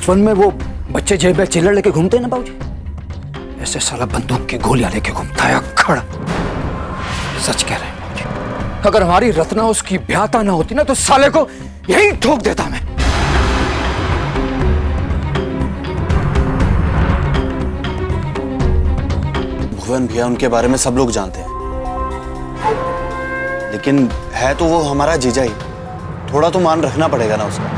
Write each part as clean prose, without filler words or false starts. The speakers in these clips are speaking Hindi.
बचपन में वो बच्चे जेब में चिल्लड़ लेके घूमते ना बाबूजी, ऐसे साला बंदूक की गोलियां लेके घूमता है अखड़। सच कह रहे हैं बाबूजी, अगर हमारी रत्ना उसकी ब्याहता ना होती ना तो साले को यही ठोक देता मैं। भुवन भैया उनके बारे में सब लोग जानते हैं, लेकिन है तो वो हमारा जीजा ही, थोड़ा तो मान रखना पड़ेगा ना उसका।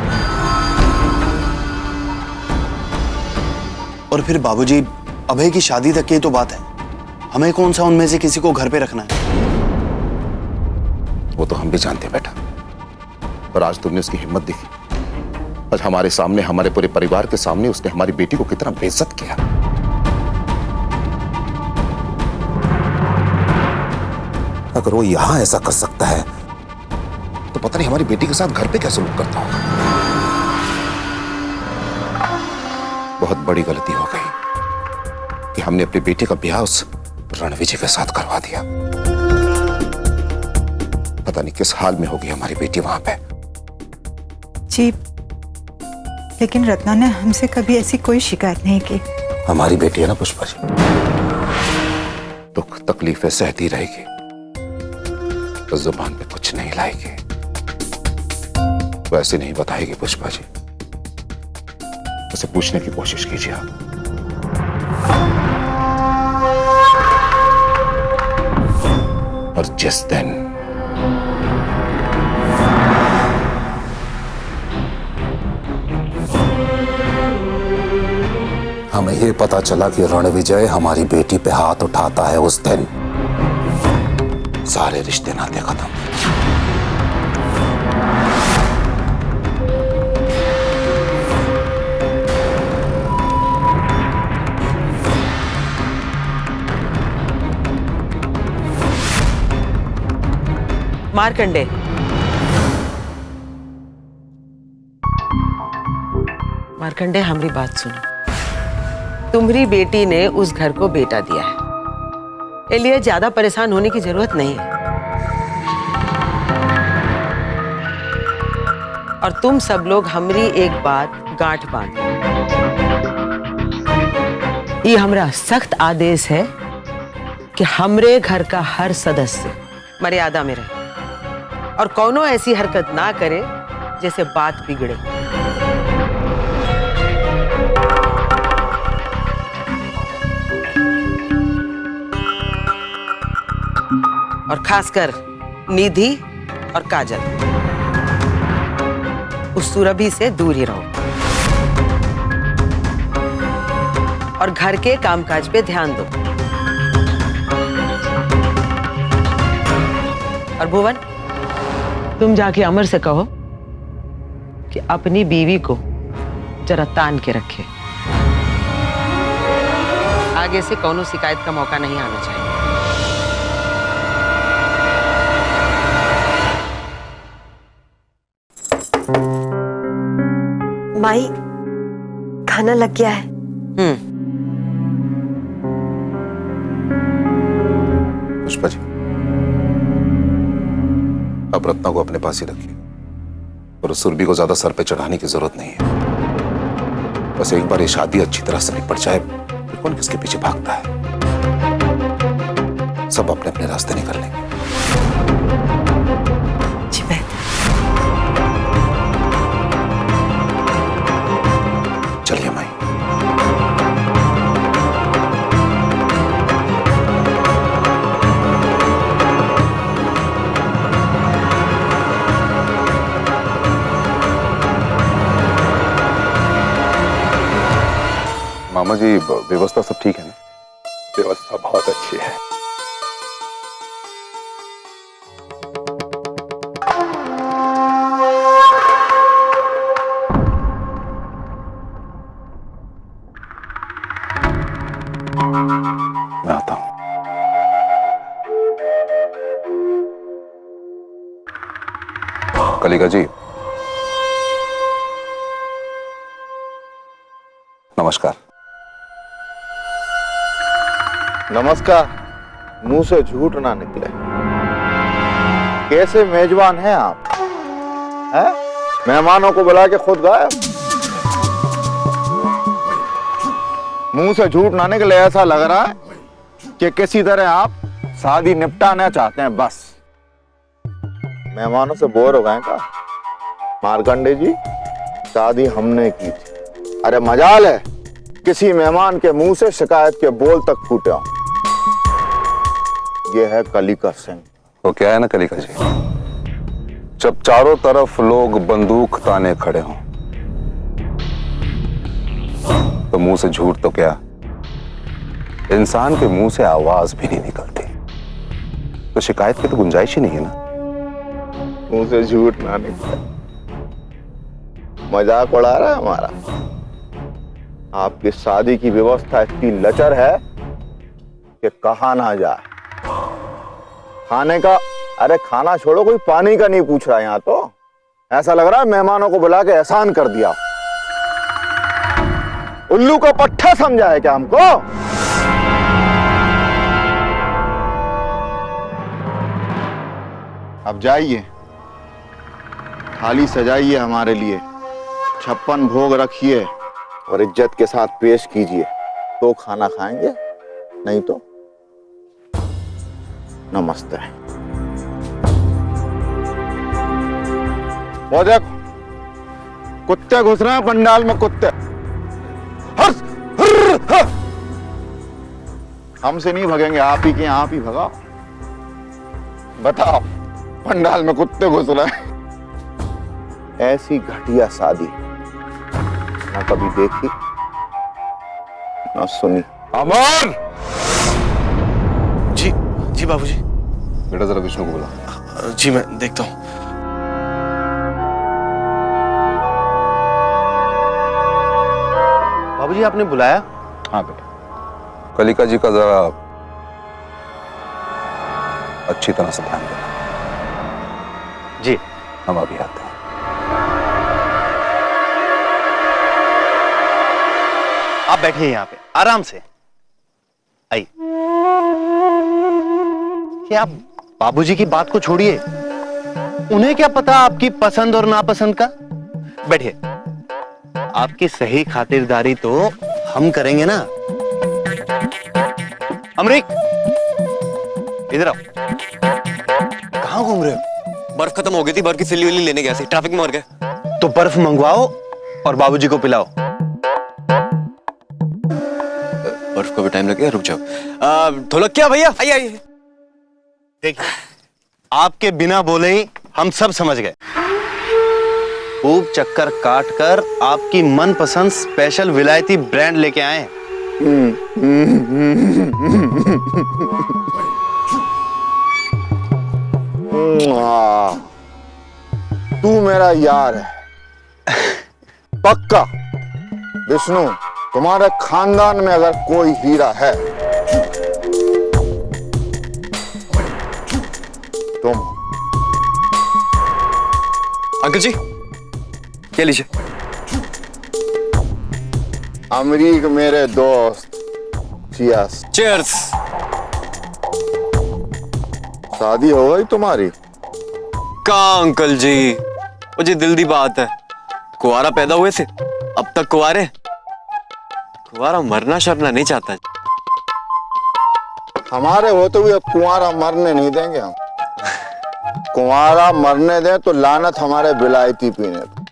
और फिर बाबूजी, अभय की शादी तक की तो बात है, हमें कौन सा उनमें से किसी को घर पे रखना है। वो तो हम भी जानते हैं बेटा, और आज तुमने उसकी हिम्मत देखी। आज हमारे सामने, हमारे पूरे परिवार के सामने उसने हमारी बेटी को कितना बेइज्जत किया। अगर वो यहां ऐसा कर सकता है तो पता नहीं हमारी बेटी के साथ घर पे क्या सलूक करता होगा। बहुत बड़ी गलती हो गई कि हमने अपनी बेटी का ब्याह उस रणविजय के साथ करवा दिया। पता नहीं किस हाल में होगी हमारी बेटी वहां पे। जी, लेकिन रत्ना ने हमसे कभी ऐसी कोई शिकायत नहीं की। हमारी बेटी है ना पुष्पा जी, दुख तकलीफें सहती रहेगी, तो जुबान पे कुछ नहीं लाएगी, वैसे नहीं बताएगी पुष्पा जी। उसे पूछने की कोशिश कीजिए आप। और जिस दिन हमें यह पता चला कि रणविजय हमारी बेटी पे हाथ उठाता है, उस दिन सारे रिश्ते नाते खत्म। मार्कंडे, मार्कंडे हमारी बात सुनो। तुम्हारी बेटी ने उस घर को बेटा दिया है, इसलिए ज्यादा परेशान होने की जरूरत नहीं है। और तुम सब लोग हमारी एक बात गांठ बांधो, ये हमारा सख्त आदेश है कि हमरे घर का हर सदस्य मर्यादा में रहे और कौनो ऐसी हरकत ना करे जैसे बात बिगड़े। और खासकर निधि और काजल, उस सुरभि से दूर ही रहो और घर के कामकाज पे ध्यान दो। और भुवन, तुम जाके अमर से कहो कि अपनी बीवी को जरा तान के रखे, आगे से कौनो शिकायत का मौका नहीं आना चाहिए। माई, खाना लग गया है। पुष्पा जी, अब रत्ना को अपने पास ही रखिए और उस सुरभि को ज्यादा सर पे चढ़ाने की जरूरत नहीं है। बस एक बार ये शादी अच्छी तरह से निपट जाए, फिर कौन किसके पीछे भागता है। सब अपने अपने रास्ते निकल लेंगे। जी बेहतर। चलिए माई। मामा जी, व्यवस्था सब ठीक है ना? व्यवस्था बहुत अच्छी है। मैं आता हूं। कलिका जी, नमस्कार। नमस्कार, मुंह से झूठ ना निकले। कैसे मेजबान हैं आप? हैं? मेहमानों को बुला के खुद गायब। मुंह से झूठ ना निकले, ऐसा लग रहा है कि किसी तरह आप शादी निपटाना चाहते हैं बस। मेहमानों से बोर हो गए का? मार्कंडे जी, शादी हमने की थी। अरे मजाल है किसी मेहमान के मुंह से शिकायत के बोल तक फूटे हों। ये है कलिका सिंह। तो क्या है ना कलिका जी, जब चारों तरफ लोग बंदूक ताने खड़े हों तो मुंह से झूठ तो क्या, इंसान के मुंह से आवाज भी नहीं निकलती, तो शिकायत की तो गुंजाइश ही नहीं है ना। मुंह से झूठ ना निकले, मजाक उड़ा रहा है हमारा। आपकी शादी की व्यवस्था इतनी लचर है कि कहा ना जाए। खाने का, अरे खाना छोड़ो, कोई पानी का नहीं पूछ रहा यहाँ तो। ऐसा लग रहा है मेहमानों को बुला के एहसान कर दिया। उल्लू का पट्टा समझा है क्या हमको? अब जाइए, थाली सजाइए हमारे लिए, 56 भोग रखिए और इज्जत के साथ पेश कीजिए, तो खाना खाएंगे, नहीं तो नमस्ते। वो देखो कुत्ते घुस रहे हैं पंडाल में, कुत्ते। हर्ष, हर्र, हर्र। हमसे नहीं भगेंगे, आप ही के आप ही भगाओ। बताओ, पंडाल में कुत्ते घुस रहे हैं। ऐसी घटिया शादी ना कभी देखी ना सुनी। अमर! जी जी बाबूजी। बेटा जरा विष्णु को बुला। जी मैं देखता हूँ। बाबूजी आपने बुलाया? हाँ बेटा, कलिका जी का जरा अच्छी तरह से ध्यान देना। जी हम अभी आते हैं। आप बैठिए यहाँ पे आराम से। आइए। क्या आप बाबूजी की बात को छोड़िए, उन्हें क्या पता आपकी पसंद और नापसंद का। बैठिए, आपकी सही खातिरदारी तो हम करेंगे ना। अमरीक, इधर आओ। कहाँ घूम रहे हो? बर्फ खत्म हो गई थी, बर्फ की सिल्ली विल्ली लेने गया था, ट्रैफिक में मर गए। तो बर्फ मंगवाओ और बाबूजी को पिलाओ। बर्फ को भी टाइम लगेगा, रुक जाओ। ढोलक क्या भैया, आइए आइए। देखिए, आपके बिना बोले ही हम सब समझ गए। खूब चक्कर काट कर आपकी मनपसंद स्पेशल विलायती ब्रांड लेके आए हैं। तू मेरा यार है पक्का। विष्णु, तुम्हारे खानदान में अगर कोई हीरा है तुम। अंकल जी, क्या लीजिए। अमरीक मेरे दोस्त, चियर्स। चीयर्स। शादी हो गई तुम्हारी? कहाँ अंकल जी, मुझे दिल दी बात है, कुंवारा पैदा हुए थे, अब तक कुंवारे। कुंवारा मरना शरना नहीं चाहता। हमारे होते हुए कुंवारा मरने नहीं देंगे हम। कुंवारा मरने दें तो लानत हमारे विलायती पीने पर।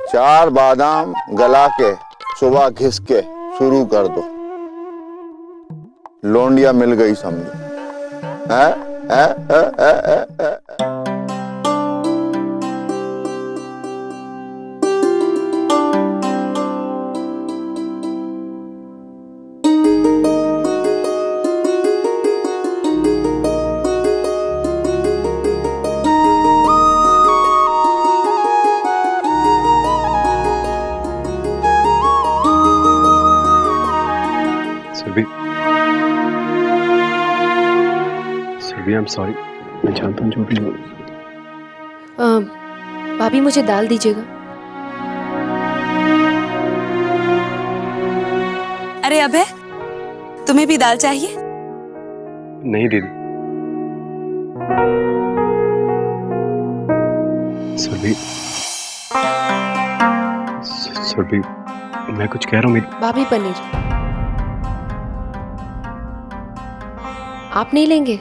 4 बादाम गला के सुबह घिस के शुरू कर दो, लोंडिया मिल गई समझो। Surbhi, I am sorry. मैं जानता हूँ जो भी हो। भाभी मुझे दाल दीजिएगा। अरे अबे, तुम्हें भी दाल चाहिए? नहीं दीदी। सुरभि, सुरभि, मैं कुछ कह रहा हूँ। भाभी पनीर। आप नहीं लेंगे?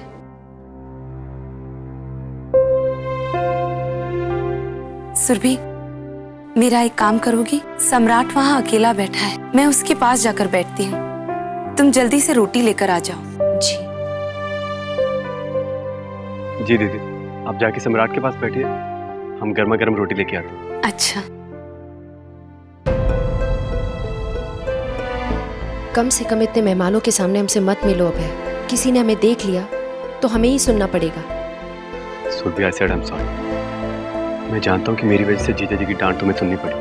सुरभि, मेरा एक काम करोगी? सम्राट वहाँ अकेला बैठा है, मैं उसके पास जाकर बैठती हूँ। तुम जल्दी से रोटी लेकर आ जाओ। जी। जी दीदी, आप जाके सम्राट के पास बैठिए, हम गर्मा गर्म रोटी लेके आते हैं। अच्छा। कम से कम इतने मेहमानों के सामने हमसे मत मिलो अभय। किसी ने हमें देख लिया तो हमें ही सुनना पड़ेगा। Surbhi, I said I am sorry. मैं जानता हूँ कि मेरी वजह से जीजा जी की डांट तुम्हें सुननी पड़ी।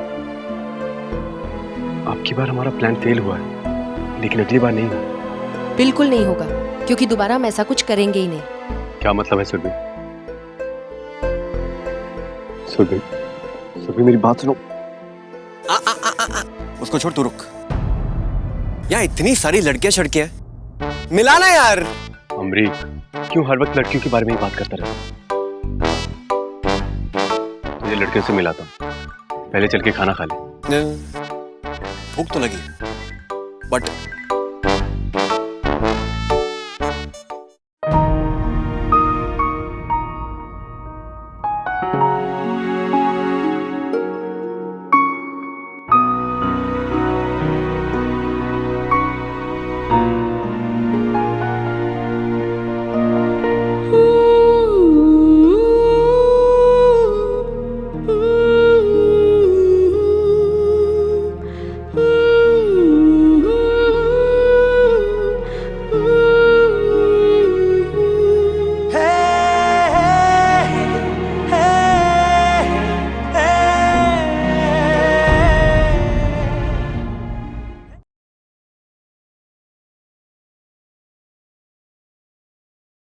आपकी बार हमारा प्लान फेल हुआ है, लेकिन अगली बार नहीं होगा। बिल्कुल नहीं होगा, क्योंकि दोबारा हम ऐसा कुछ करेंगे ही नहीं। क्या मतलब है सुरभि? सुरभि, सुरभि मेरी बात सुनो। उसको छोड़, तू रुक। यहाँ इतनी सारी लड़कियां शड़कियां हैं, मिलाना यार। अमरीक, क्यों हर वक्त लड़कियों के बारे में ही बात करता रहता? तुझे लड़कियों से मिलाता हूँ, पहले चल के खाना खा ले। भूख तो लगी, बट